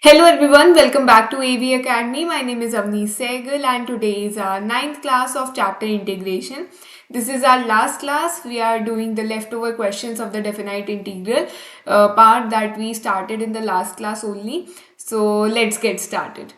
Hello everyone, welcome back to AV Academy. My name is Avneesh Sehgal and today is our ninth class of chapter integration. This is our last class. We are doing the leftover questions of the definite integral part that we started in the last class only. So let's get started.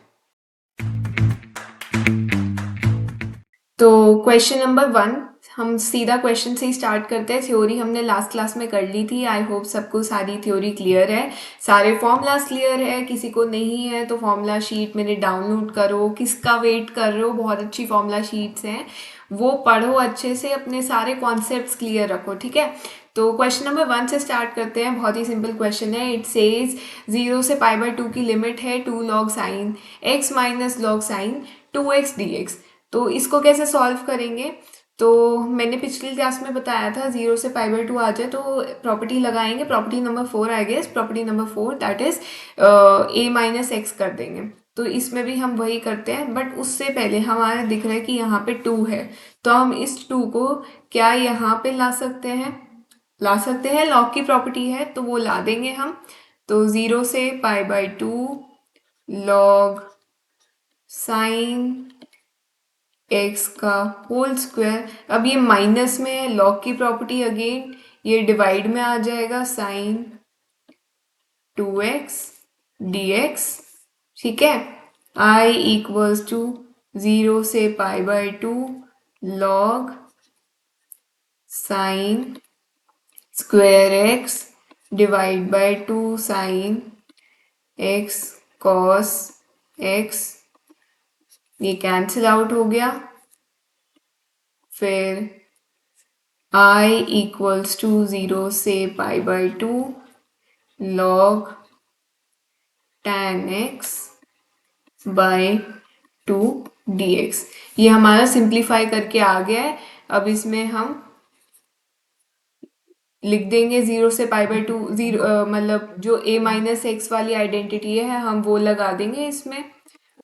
तो question number 1 हम सीधा question से ही start करते हैं। Theory हमने last class में कर ली थी। आई होप सबको सारी थ्योरी क्लियर है, सारे फॉर्मूलाज क्लियर है। किसी को नहीं है तो फॉर्मूला शीट मेरे डाउनलोड करो। किसका वेट कर रहे हो, बहुत अच्छी फॉर्मूला शीट्स हैं, वो पढ़ो अच्छे से, अपने सारे कॉन्सेप्ट्स क्लियर रखो, ठीक है। तो क्वेश्चन नंबर 1 से स्टार्ट करते हैं। बहुत ही सिंपल क्वेश्चन है। इट सेज 0 से π/2 की लिमिट है 2 log sine x minus log sine 2x dx। तो इसको कैसे सॉल्व करेंगे? तो मैंने पिछली क्लास में बताया था 0 से π/2 आ जाए तो प्रॉपर्टी लगाएंगे। Property number 4 I guess, property number 4 that is a minus x कर देंगे। तो इसमें भी हम वही करते हैं, बट उससे पहले हमारा दिख रहा है कि यहाँ पे 2 है, तो हम इस 2 को क्या यहाँ पे ला सकते हैं? लॉग की प्रॉपर्टी है तो वो ला देंगे हम। तो 0 से π/2 लॉग साइन एक्स का होल स्क्वायर। अब ये माइनस में है, लॉग की प्रॉपर्टी अगेन, ये डिवाइड में आ जाएगा साइन 2x dx, ठीक है। I इक्वल्स टू 0 से π/2 log sine square x divide by 2 sine x cos x, ये कैंसिल आउट हो गया। फिर I इक्वल्स टू 0 से π/2 log tan x bye 2 dx। ये हमारा सिंप्लीफाई करके आ गया है। अब इसमें हम लिख देंगे 0 से π/2, जीरो मतलब जो a माइनस एक्स वाली आइडेंटिटी है हम वो लगा देंगे इसमें,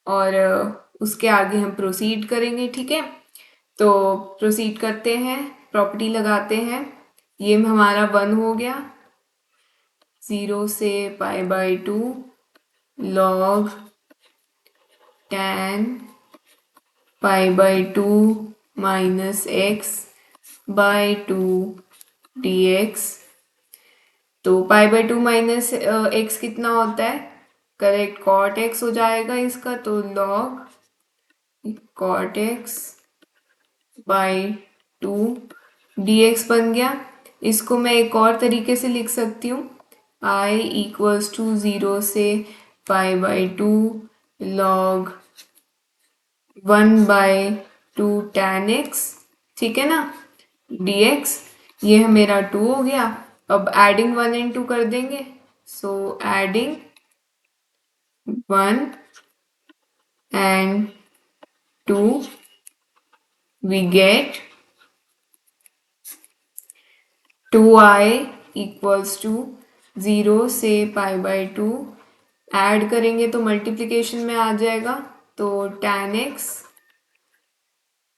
और उसके आगे हम प्रोसीड करेंगे, ठीक है। तो प्रोसीड करते हैं, प्रॉपर्टी लगाते हैं। ये हमारा 1 हो गया। 0 से π/2 log tan π/2 minus x by 2 dx। तो π/2 माइनस एक्स कितना होता है? करेक्ट, कॉट एक्स हो जाएगा इसका। तो log cot x by 2 dx बन गया। इसको मैं एक और तरीके से लिख सकती हूँ। I इक्वल्स टू 0 से π/2 लॉग 1/2 tan x, ठीक है ना, dx। ये मेरा 2 हो गया। अब एडिंग 1 एंड 2 कर देंगे। So adding 1 and 2 we get 2i equals to 0 से π/2 ऐड करेंगे तो मल्टीप्लिकेशन में आ जाएगा। तो tan x,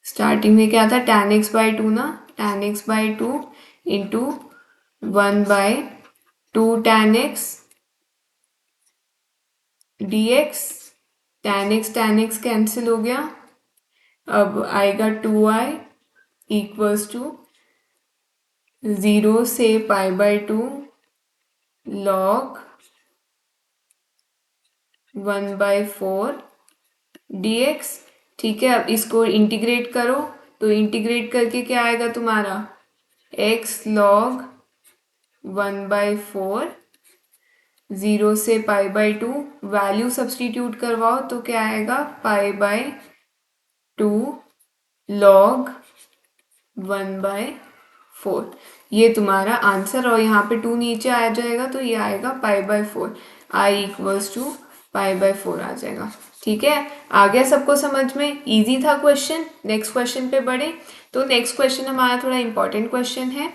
स्टार्टिंग में क्या था, tan x बाय 2 ना, tan x bye 2 into 1/2 tan x dx। tan x cancel हो गया। अब आएगा 2i इक्वल्स टू 0 से π/2 लॉग 1/4 dx, ठीक है। अब इसको इंटीग्रेट करो, तो इंटीग्रेट करके क्या आएगा तुम्हारा, x लॉग 1/4, 0 से π/2 वैल्यू सब्सटीट्यूट करवाओ तो क्या आएगा, π/2 लॉग 1/4। ये तुम्हारा आंसर, और यहाँ पे 2 नीचे आ जाएगा तो ये आएगा π/4। I इक्वल्स टू π/4 आ जाएगा, ठीक है। आ गया सबको समझ में? इजी था क्वेश्चन। नेक्स्ट क्वेश्चन पे बढ़े। तो नेक्स्ट क्वेश्चन हमारा थोड़ा इंपॉर्टेंट क्वेश्चन है।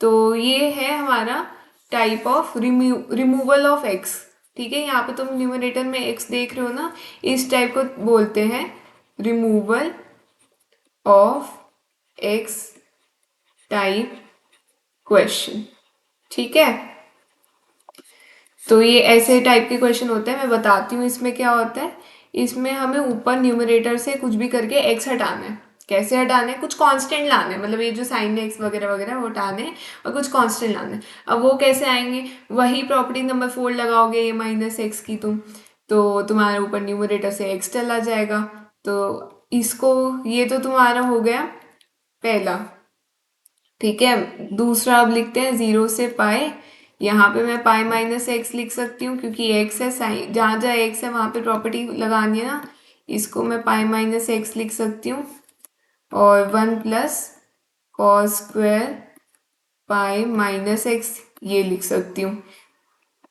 तो ये है हमारा type of removal of x, ठीक है। यहाँ पे तुम न्यूमरेटर में एक्स देख रहे हो ना, इस टाइप को बोलते हैं removal of x type question, ठीक है। तो ये ऐसे टाइप के क्वेश्चन होते हैं। मैं बताती हूँ इसमें क्या होता है। इसमें हमें ऊपर न्यूमरेटर से कुछ भी करके एक्स हटाना है। कैसे हटाना है? कुछ कांस्टेंट लाना है, मतलब ये जो साइन एक्स वगैरह वगैरह वो हटाने हैं और कुछ कांस्टेंट लाना है। अब वो कैसे आएंगे? वही प्रॉपर्टी नंबर 4 लगाओगे ये माइनस एक्स की तुम, तो तुम्हारे ऊपर न्यूमरेटर से एक्स चला जाएगा। तो इसको, ये तो तुम्हारा हो गया पहला। ठीक है, दूसरा अब लिखते हैं 0 से पाई। यहाँ पे मैं पाई माइनस एक्स लिख सकती हूँ क्योंकि एक्स है, साइन जहाँ जहाँ एक्स है वहाँ पे प्रॉपर्टी लगानी है ना। इसको मैं पाई माइनस एक्स लिख सकती हूँ। और 1 plus cos square pi minus x ये लिख सकती हूँ।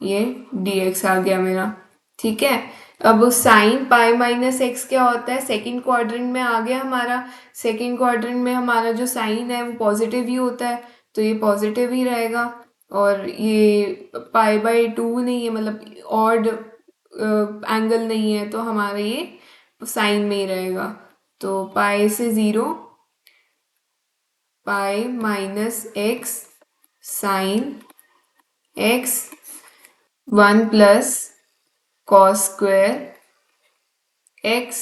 ये dx आ गया मेरा। ठीक है, अब साइन पाई माइनस एक्स क्या होता है? सेकंड क्वाड्रेंट में आ गया हमारा। सेकंड क्वाड्रेंट में हमारा जो साइन है वो पॉजिटिव ही होता है, तो ये पॉजिटिव ही रहेगा। और ये पाई बाई 2 नहीं है, मतलब ऑड एंगल नहीं है, तो हमारा ये साइन में ही रहेगा। तो पाई से 0, pi minus x sine x, 1 plus cos square x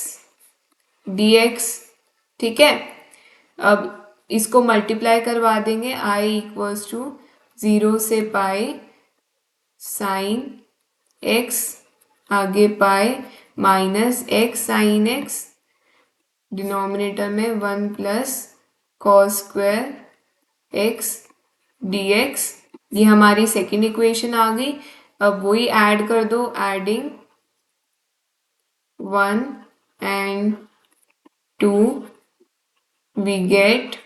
dx। ठीक है, अब इसको मल्टीप्लाई करवा देंगे। i इक्वल्स टू 0 से पाई साइन एक्स, आगे pi minus x sine x, denominator में 1 plus cos square x dx। ये हमारी सेकेंड इक्वेशन आ गई। अब वही ऐड कर दो, adding 1 and 2 we get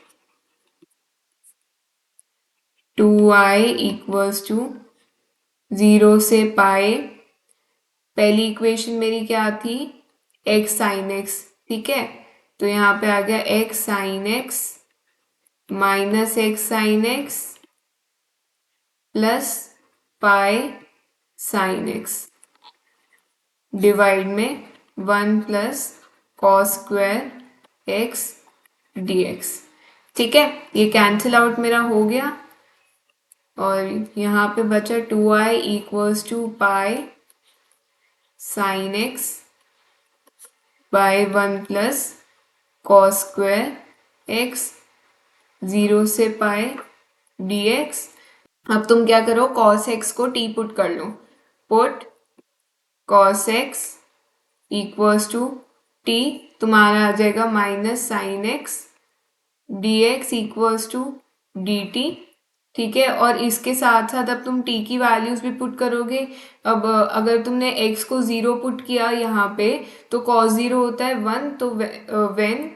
2i equals to 0 से पाई। पहली इक्वेशन मेरी क्या थी? x sine x. ठीक है, तो यहाँ पे आ गया x sine x minus x sine x plus pi sine x divide में 1 plus cos square x dx। ठीक है, ये कैंसिल आउट मेरा हो गया और यहाँ पे बचा 2i equals to pi sine x by 1 plus cos square x 0 से पाई dx। अब तुम क्या करो, कॉस एक्स को t पुट कर लो। Put cos x equals to t, तुम्हारा आ जाएगा minus sine x dx equals to dt। ठीक है, और इसके साथ साथ अब तुम t की वैल्यूज भी पुट करोगे। अब अगर तुमने x को 0 पुट किया यहाँ पे तो cos 0 होता है 1, तो when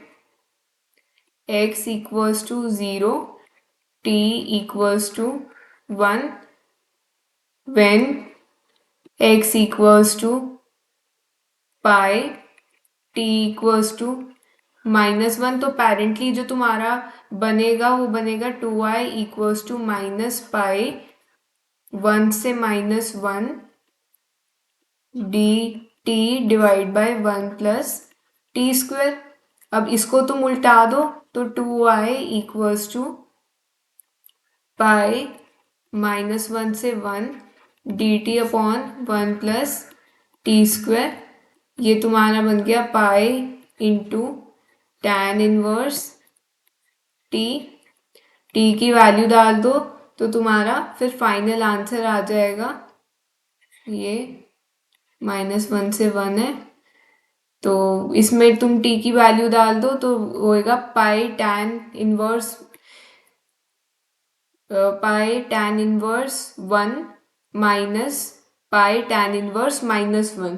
x equals to 0 t equals to 1, when x equals to pi t equals to -1, तो पेरेंटली जो तुम्हारा बनेगा वो बनेगा 2i equals to minus pi 1 से -1 dt divide by 1 plus T square. अब इसको तुम उल्टा दो तो 2i इक्वल्स टू पाई -1 से 1 dt upon 1 plus T square. ये तुम्हारा बन गया pi into tan inverse T. T की वैल्यू डाल दो तो तुम्हारा फिर फाइनल आंसर आ जाएगा, ये -1 से 1 है, तो इसमें तुम टी की वैल्यू डाल दो तो होएगा पाई tan inverse 1 minus pi tan inverse -1।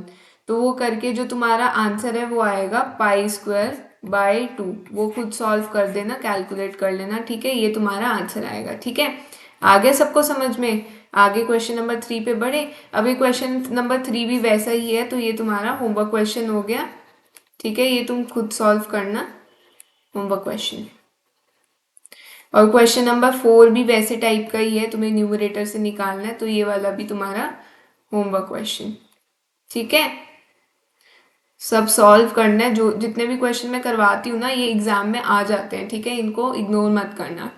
तो वो करके जो तुम्हारा आंसर है वो आएगा पाई स्क्वायर बाय 2। वो खुद सॉल्व कर देना, कैलकुलेट कर लेना। ठीक है, ये तुम्हारा आंसर आएगा। ठीक है, आगे सबको समझ में? आगे क्वेश्चन नंबर 3 पे बढ़े। अभी क्वेश्चन नंबर 3 भी वैसा ही है, तो ये तुम्हारा होमवर्क क्वेश्चन हो गया। ठीक है, ये तुम खुद सॉल्व करना, होमवर्क क्वेश्चन। और क्वेश्चन नंबर 4 भी वैसे टाइप का ही है, तुम्हें न्यूमरेटर से निकालना है, तो ये वाला भी तुम्हारा होमवर्क क्वेश्चन। ठीक है, सब सॉल्व करना है। जो जितने भी क्वेश्चन मैं करवाती हूँ ना ये एग्जाम में आ जाते हैं। ठीक है, इनको इग्नोर मत करना।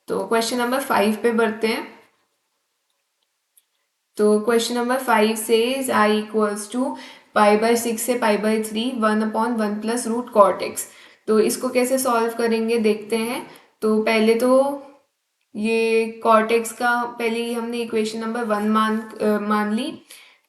तो क्वेश्चन नंबर 5 पे बढ़ते हैं। तो question number 5 says I equals to pi by 6 से pi by 3 1/1 plus root cot x. तो इसको कैसे सॉल्व करेंगे देखते हैं। तो पहले तो ये कॉर्टेक्स का पहले ही हमने इक्वेशन नंबर 1 मान ली।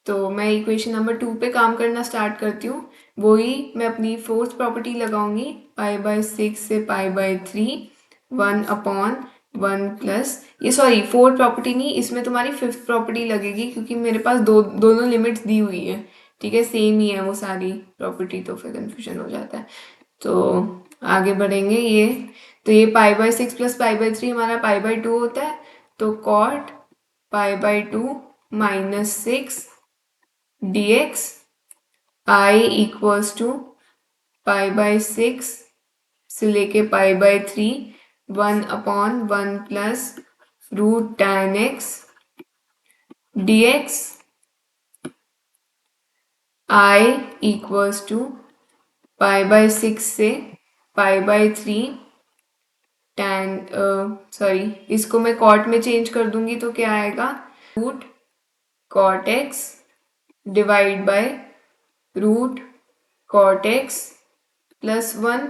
तो मैं इक्वेशन नंबर 2 पे काम करना स्टार्ट करती हूँ। वही मैं अपनी फोर्थ प्रॉपर्टी लगाऊंगी, पाई बाय 6 से पाई बाय 3 1/1 प्लस, ये सॉरी फोर्थ प्रॉपर्टी नहीं, इसमें तुम्हारी फिफ्थ प्रॉपर्टी लगेगी क्योंकि मेरे पास दोनों लिमिट्स दी हुई है। ठीक है, सेम ही है वो सारी प्रॉपर्टी, तो फिर कंफ्यूजन हो जाता है। तो आगे बढ़ेंगे। ये तो ये pi by 6 plus pi by 3 हमारा पाई बाय 2 होता है। तो cot pi by 2 minus 6 dx I equals to pi by 6 से लेके pi by 3 1/1 plus root tan x dx I equals to pi by 6 से पाई बाय 3 tan सॉरी, इसको मैं cot में चेंज कर दूंगी तो क्या आएगा, root cot x divide by root cot x plus 1।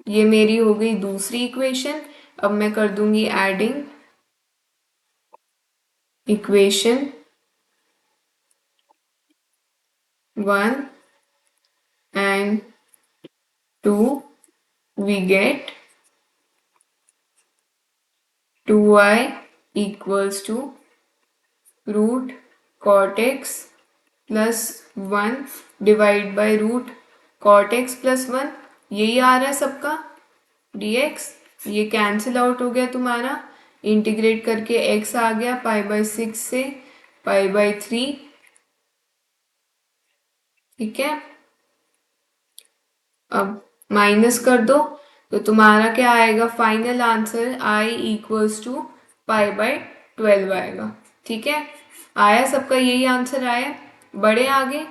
ये मेरी हो गई दूसरी इक्वेशन। अब मैं कर दूंगी adding equation 1 and 2, we get 2y equals to root cot x plus 1 divide by root cot x plus 1, यही आ रहा है सबका dx। ये कैंसिल आउट हो गया तुम्हारा, इंटीग्रेट करके x आ गया पाई बाय 6 से पाई बाय 3। ठीक है, अब माइनस कर दो तो तुम्हारा क्या आएगा, final answer i equals to pi by 12 आएगा। ठीक है, आया सबका यही आंसर आया। बड़े आगे।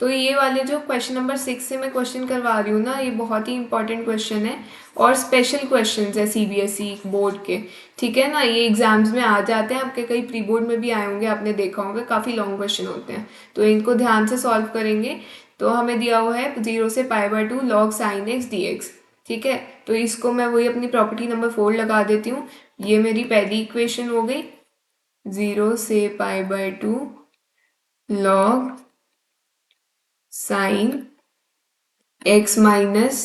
तो ये वाले जो क्वेश्चन नंबर 6 से मैं क्वेश्चन करवा रही हूँ ना, ये बहुत ही इंपॉर्टेंट क्वेश्चन है और स्पेशल क्वेश्चन है सीबीएसई बोर्ड के। ठीक है ना, ये एग्जाम्स में आ जाते हैं, आपके कई प्री बोर्ड में भी आए होंगे, आपने देखा होगा, काफ़ी लॉन्ग क्वेश्चन होते हैं। तो इनको ध्यान से सॉल्व करेंगे। तो हमें दिया हुआ है 0 से pi by 2 log sine x D x. ठीक है, तो इसको मैं वही अपनी प्रॉपर्टी नंबर 4 लगा देती हूँ। ये मेरी पहली इक्वेशन हो गई, 0 से pi by 2 log sine x minus,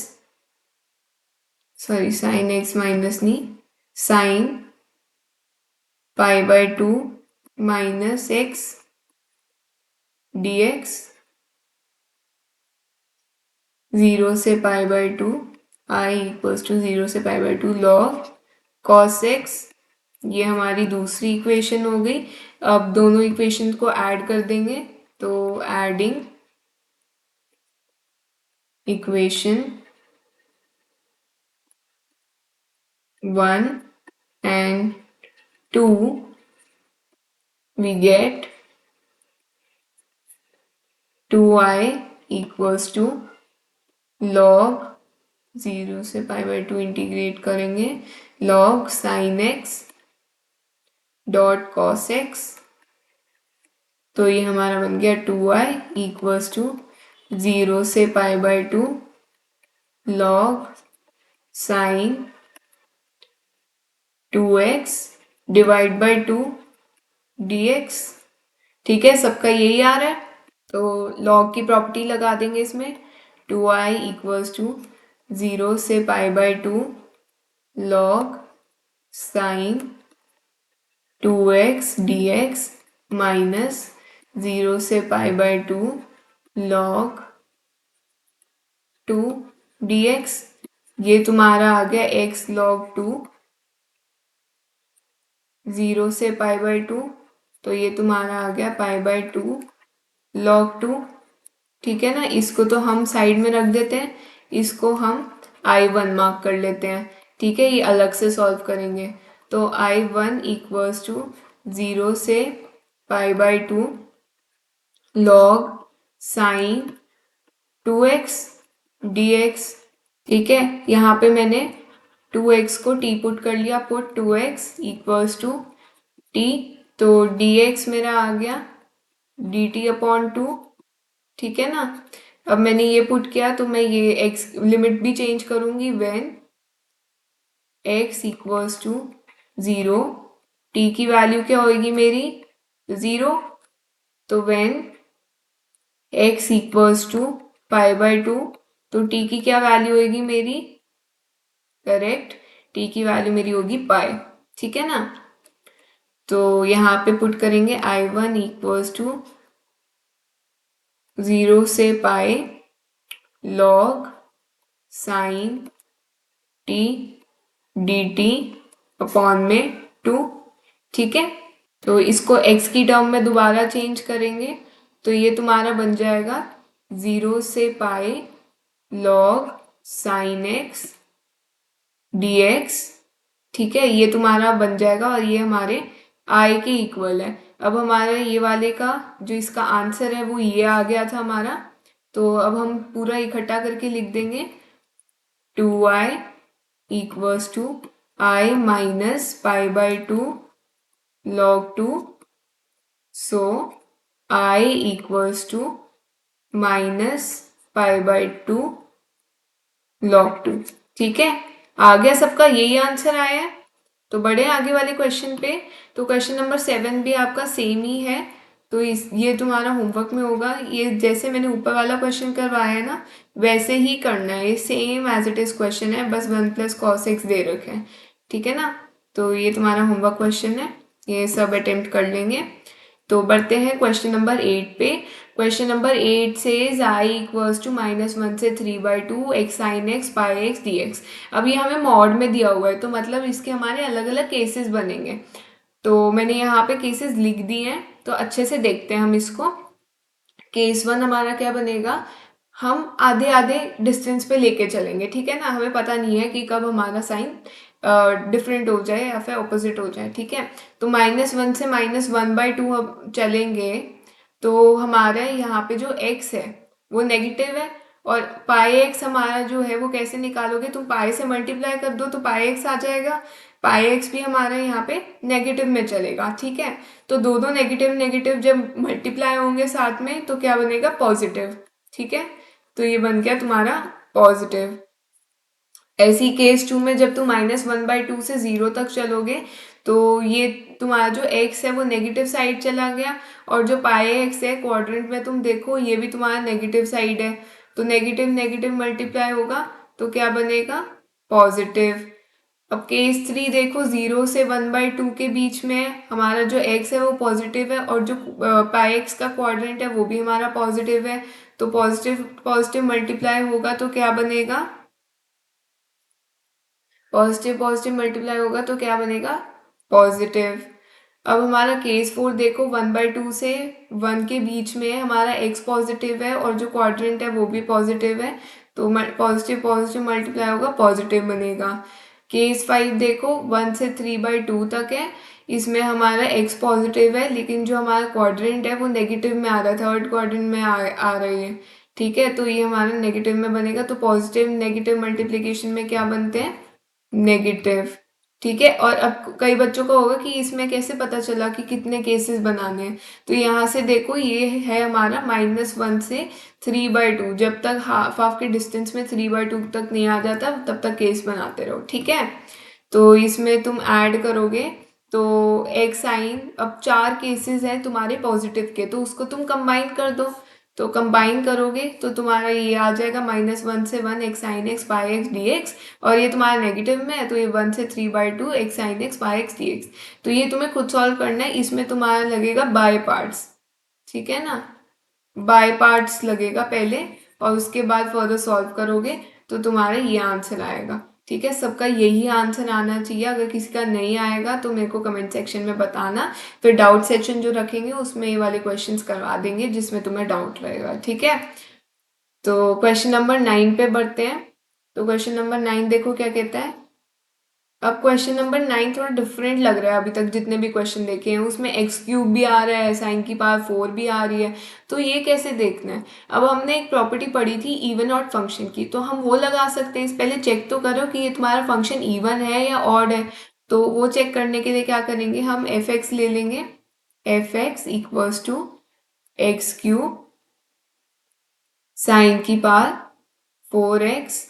sorry sine x minus नहीं, sine pi by 2 minus x dx 0 से pi by 2 I equals to 0 से pi by 2 log cos x. ये हमारी दूसरी इक्वेशन हो गई। अब दोनों इक्वेशन को ऐड कर देंगे, तो adding equation 1 and 2, we get 2i equals to log 0 से पाई बाय 2 इंटीग्रेट करेंगे log sine x dot cos x. तो ये हमारा बन गया 2i इक्वल्स टू 0 से pi by 2 log sine 2x divide by 2 dx। ठीक है, सबका यही आ रहा है। तो लॉग की प्रॉपर्टी लगा देंगे इसमें, 2i इक्वल्स टू 0 से pi by 2 log sine 2x dx minus 0 से पाई बाय 2 लॉग 2 dx। ये तुम्हारा आ गया x log 2, 0 से पाई बाय 2, तो ये तुम्हारा आ गया पाई बाय 2 log 2। ठीक है ना, इसको तो हम साइड में रख देते हैं, इसको हम I1 मार्क कर लेते हैं। ठीक है, ये अलग से सॉल्व करेंगे। तो I1 इक्वल्स टू 0 से pi by 2 log sine 2x dx। ठीक है, यहाँ पे मैंने 2x को t पुट कर लिया, put 2x equals to t तो dx मेरा आ गया dt/2, ठीक है ना। अब मैंने ये पुट किया तो मैं ये x लिमिट भी चेंज करूंगी, when x equals to 0, t की वैल्यू क्या होगी मेरी 0, तो व्हेन x इक्वल्स टू π/2, तो t की क्या वैल्यू होगी मेरी, करेक्ट, t की वैल्यू मेरी होगी पाई, ठीक है ना। तो यहाँ पे पुट करेंगे I1 इक्वल्स टू 0 से pi log sign T D T upon में 2, ठीक है। तो इसको x की टर्म में दोबारा चेंज करेंगे तो ये तुम्हारा बन जाएगा 0 से pi log sign x dx, ठीक है, ये तुम्हारा बन जाएगा और ये हमारे i के इक्वल है। अब हमारा ये वाले का जो इसका आंसर है वो ये आ गया था हमारा, तो अब हम पूरा इकट्ठा करके लिख देंगे 2i equals to i minus π/2 log 2, so i equals to minus π/2 log 2, ठीक है। आ गया सबका, यही आंसर आया है। तो बढ़े आगे वाले क्वेश्चन पे। तो क्वेश्चन नंबर 7 भी आपका सेम ही है, तो ये तुम्हारा होमवर्क में होगा। ये जैसे मैंने ऊपर वाला क्वेश्चन करवाया है ना वैसे ही करना है, ये same as it is question है, बस 1 + cos x दे रखे हैं, ठीक है ना। तो ये तुम्हारा होमवर्क क्वेश्चन है, ये सब अटेम्प्ट कर लेंगे। तो बढ़ते हैं क्वेश्चन नंबर 8 पे। क्वेश्चन नंबर 8 से i इक्वल्स टू -1 से 3/2 x sin x पाई x dx। अब ये हमें मॉड में दिया हुआ है तो मतलब इसके हमारे अलग अलग केसेस बनेंगे। तो मैंने यहाँ पे केसेस लिख दिए हैं, तो अच्छे से देखते हैं हम इसको। केस 1 हमारा क्या बनेगा, हम आधे आधे डिस्टेंस पे लेके चलेंगे, ठीक है ना। हमें पता नहीं है कि कब हमारा साइन डिफरेंट हो जाए या फिर ऑपोजिट हो जाए, ठीक है। तो -1 से -1/2 हम चलेंगे तो हमारे यहाँ पे जो x है वो नेगेटिव है, और पाई x हमारा जो है वो कैसे निकालोगे, तुम पाई से मल्टीप्लाई कर दो तो पाई x आ जाएगा। पाई एक्स भी हमारा यहाँ पे नेगेटिव में चलेगा, ठीक है। तो दो नेगेटिव नेगेटिव जब मल्टीप्लाई होंगे साथ में तो क्या बनेगा, पॉजिटिव, ठीक है। तो ये बन गया तुम्हारा पॉजिटिव। ऐसी केस 2 में जब तुम -1/2 से 0 तक चलोगे तो ये तुम्हारा जो x है वो नेगेटिव साइड चला गया, और जो पाई x है क्वाड्रेंट में तुम देखो ये भी तुम्हारा नेगेटिव साइड है, तो नेगेटिव नेगेटिव मल्टीप्लाई होगा तो क्या बनेगा, पॉजिटिव। अब केस 3 देखो, 0 से 1/2 के बीच में हमारा जो x है वो पॉजिटिव है, और जो पाई x का क्वाड्रेंट है वो भी हमारा पॉजिटिव है, तो पॉजिटिव पॉजिटिव मल्टीप्लाई होगा तो क्या बनेगा, पॉजिटिव पॉजिटिव मल्टीप्लाई होगा तो क्या बनेगा, पॉजिटिव। अब हमारा केस 4 देखो, 1/2 से 1 के बीच में हमारा x पॉजिटिव है और जो क्वाड्रेंट है वो भी पॉजिटिव है, तो पॉजिटिव पॉजिटिव मल्टीप्लाई होगा पॉजिटिव बनेगा। केस 5 देखो, 1 से 3/2 तक है, इसमें हमारा x पॉजिटिव है लेकिन जो हमारा क्वाड्रेंट है वो नेगेटिव में आ रहा है, थर्ड क्वाड्रेंट में आ रही है, ठीक है। तो ये हमारा नेगेटिव में बनेगा, तो पॉजिटिव नेगेटिव मल्टीप्लीकेशन में क्या बनते हैं, नेगेटिव, ठीक है। और अब कई बच्चों को होगा कि इसमें कैसे पता चला कि कितने केसेस बनाने हैं, तो यहाँ से देखो ये है हमारा -1 से 3/2, जब तक हाफ हाफ के डिस्टेंस में 3/2 तक नहीं आ जाता तब तक केस बनाते रहो, ठीक है। तो इसमें तुम ऐड करोगे तो x साइन, अब 4 केसेस हैं तुम्हारे पॉजिटिव के, तो उसको तुम कंबाइन कर दो, तो कंबाइन करोगे तो तुम्हारा ये आ जाएगा -1 से 1 x sin x पाई x dx, और ये तुम्हारा नेगेटिव में है तो ये 1 से 3/2 x sin x पाई x dx। तो ये तुम्हें खुद सॉल्व करना है, इसमें तुम्हारा लगेगा बाय पार्ट्स, ठीक है ना, बाय पार्ट्स लगेगा पहले और उसके बाद फर्दर सॉल्व करोगे तो तुम्हारा ये आंसर आएगा, ठीक है। सबका यही आंसर आना चाहिए, अगर किसी का नहीं आएगा तो मेरे को कमेंट सेक्शन में बताना, फिर डाउट सेक्शन जो रखेंगे उसमें ये वाले क्वेश्चंस करवा देंगे जिसमें तुम्हें डाउट रहेगा, ठीक है। तो क्वेश्चन नंबर 9 पे बढ़ते हैं। तो क्वेश्चन नंबर 9 देखो क्या कहता है। अब क्वेश्चन नंबर 9 थोड़ा डिफरेंट लग रहा है, अभी तक जितने भी क्वेश्चन देखे हैं उसमें x³ भी आ रहा है, साइन की पावर 4 भी आ रही है, तो ये कैसे देखना है। अब हमने एक प्रॉपर्टी पढ़ी थी इवन ऑड फंक्शन की, तो हम वो लगा सकते हैं। पहले चेक तो करो कि ये तुम्हारा फंक्शन इवन है या ऑड है, तो वो चेक करने के लिए क्या करेंगे, हम f(x) ले लेंगे f x equals to x cube sine की पावर 4x।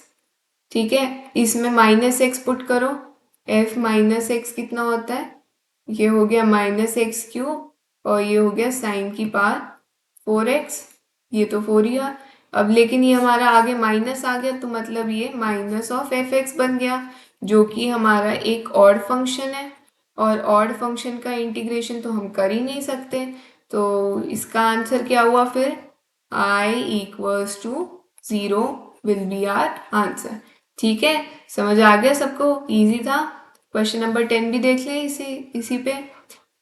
ठीक है, इसमें माइनस एक्स पुट करो, एफ माइनस एक्स कितना होता है, ये हो गया माइनस एक्स क्यूब और ये हो गया साइन की पावर 4x, ये तो 4 ही है। अब लेकिन ये हमारा आगे माइनस आ गया तो मतलब ये माइनस ऑफ एफ एक्स बन गया, जो कि हमारा एक ऑड फंक्शन है और ऑड फंक्शन का इंटीग्रेशन तो हम कर ही नहीं सकते। तो इसका आंसर क्या हुआ फिर, I equals to 0 will be our answer. ठीक है, समझ आ गया सबको, इजी था। क्वेश्चन नंबर 10 भी देख लें इसी पे।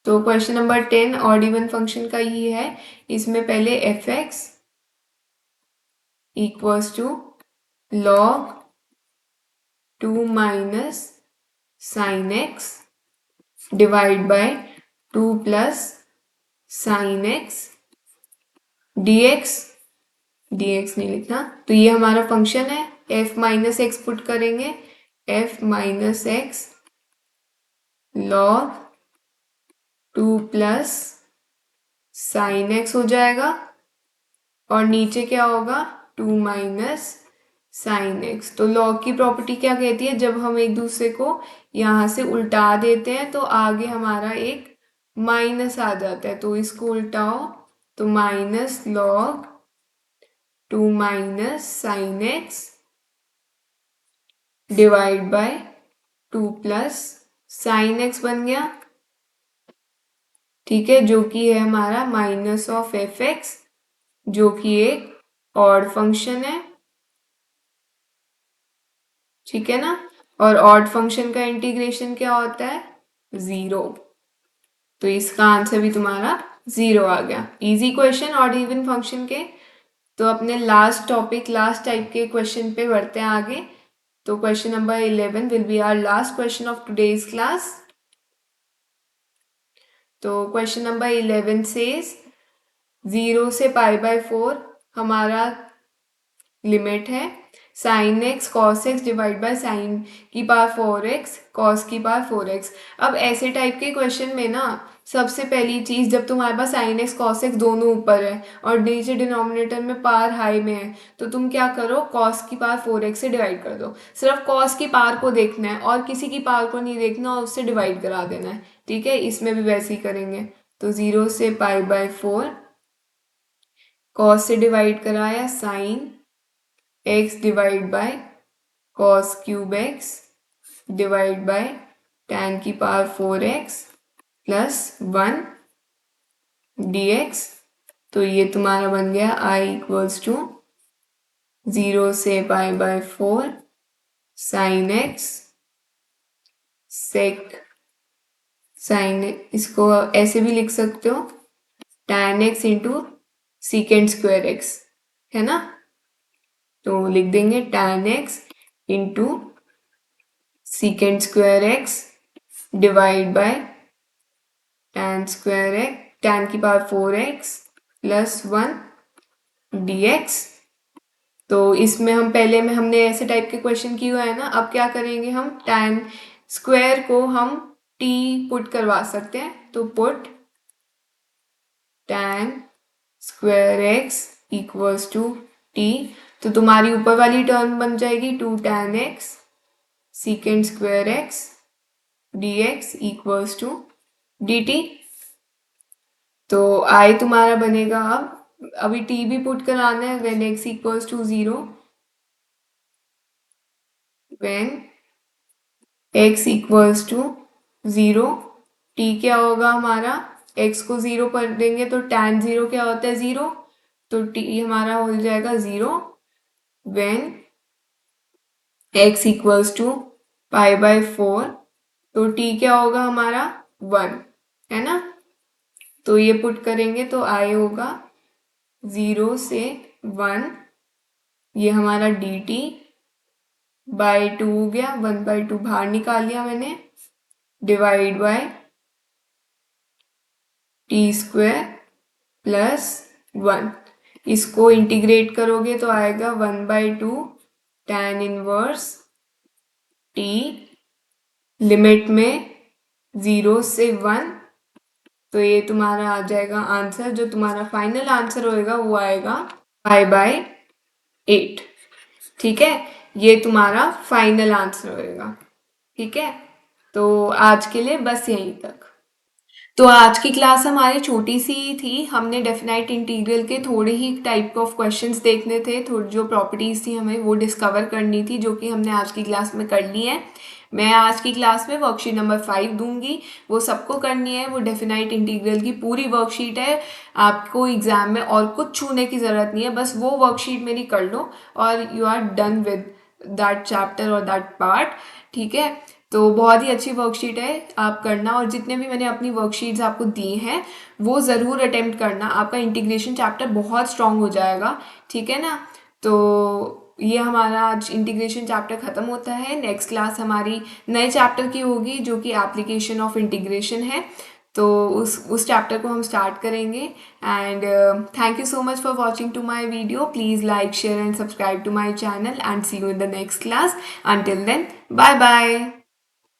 तो question number 10 odd even function का ही है। इसमें पहले f x equals to log 2 minus sine x divide by 2 plus sine x dx नहीं लिखना, तो ये हमारा फंक्शन है। f माइनस एक्स पुट करेंगे, f minus x log 2 plus sine x हो जाएगा और नीचे क्या होगा 2 माइनस साइन एक्स। तो लॉग की प्रॉपर्टी क्या कहती है, जब हम एक दूसरे को यहाँ से उल्टा देते हैं तो आगे हमारा एक माइनस आ जाता है, तो इसको उल्टाओ तो minus log 2 minus sine x divide by 2 plus sine x बन गया। ठीक है, जो कि है हमारा माइनस ऑफ एफ एक्स, जो कि एक ऑड फंक्शन है। ठीक है ना, और ऑड फंक्शन का इंटीग्रेशन क्या होता है 0, तो इसका आंसर भी तुम्हारा 0 आ गया। Easy question odd even function के। तो अपने लास्ट टॉपिक लास्ट टाइप के क्वेश्चन पे बढ़ते हैं आगे। तो question number 11 will be our last question of today's class. तो क्वेश्चन नंबर 11 सेज 0 से π/4 हमारा लिमिट है sine x cos x divide by sine की पावर 4x कॉस की पावर 4x। अब ऐसे टाइप के क्वेश्चन में ना सबसे पहली चीज, जब तुम्हारे पास साइन एक्स कॉस एक्स दोनों ऊपर है और नीचे डिनोमिनेटर में पावर हाई में है, तो तुम क्या करो कॉस की पावर 4x से डिवाइड कर दो। सिर्फ कॉस की पावर को देखना है और किसी की पावर को नहीं देखना और उससे डिवाइड करा देना है। ठीक है, इसमें भी वैसे ही करेंगे। तो 0 से π/4 कॉस से डिवाइड कराया sine x divide by cos cube x divide by tan की पावर 4x प्लस 1 dx। तो ये तुम्हारा बन गया I इक्वल्स टू 0 से π/4 साइन x सेक साइन, इसको ऐसे भी लिख सकते हो tan x into सीकेंड square x, है ना। तो लिख देंगे tan x into सीकेंड square x divide by tan square x tan की पावर 4x प्लस 1 dx। तो इसमें हम पहले में हमने ऐसे टाइप के क्वेश्चन किए हुए हैं ना, अब क्या करेंगे हम tan स्क्वायर को हम t पुट करवा सकते हैं। तो put tan square x equals to t, तो तुम्हारी ऊपर वाली टर्म बन जाएगी 2 tan x second square x dx equals to dt। तो I तुम्हारा बनेगा, अब अभी t भी पुट कराना है, when x equals to 0, when x equals to 0, t क्या होगा हमारा, x को 0 कर देंगे तो tan 0 क्या होता है 0, तो t हमारा हो जाएगा 0 when x इक्वल्स टू π/4, तो t क्या होगा हमारा 1, है ना। तो ये पुट करेंगे तो I होगा 0 से 1, ये हमारा dt बाय 2 हो गया, 1/2 बाहर निकाल लिया मैंने, divide by T square plus 1। इसको इंटीग्रेट करोगे तो आएगा 1/2 tan इनवर्स टी लिमिट में 0 से 1, तो ये तुम्हारा आ जाएगा आंसर, जो तुम्हारा फाइनल आंसर होएगा वो आएगा 5/8। ठीक है, ये तुम्हारा फाइनल आंसर होएगा। ठीक है, तो आज के लिए बस यहीं तक। तो आज की क्लास हमारी छोटी सी ही थी। हमने डेफिनाइट इंटीग्रल के थोड़े ही टाइप ऑफ क्वेश्चंस देखने थे, थोड़ी जो प्रॉपर्टीज थी हमें वो डिस्कवर करनी थी, जो कि हमने आज की क्लास में कर ली है। मैं आज की क्लास में वर्कशीट नंबर 5 दूंगी, वो सबको करनी है। वो डेफिनाइट इंटीग्रल की पूरी वर्कशीट है, आपको एग्जाम में और कुछ छूने की ज़रूरत नहीं है, बस वो वर्कशीट मेरी कर लो और you are done with that chapter और दैट पार्ट। ठीक है, तो बहुत ही अच्छी वर्कशीट है, आप करना। और जितने भी मैंने अपनी वर्कशीट्स आपको दी हैं वो ज़रूर अटेम्प्ट करना, आपका इंटीग्रेशन चैप्टर बहुत स्ट्रांग हो जाएगा। ठीक है ना, तो ये हमारा आज इंटीग्रेशन चैप्टर ख़त्म होता है। नेक्स्ट क्लास हमारी नए चैप्टर की होगी, जो कि एप्लीकेशन ऑफ इंटीग्रेशन है। तो उस चैप्टर को हम स्टार्ट करेंगे। And thank you so much for watching to my video. Please like, share and subscribe to my channel and see you in the next class. Until then, bye bye.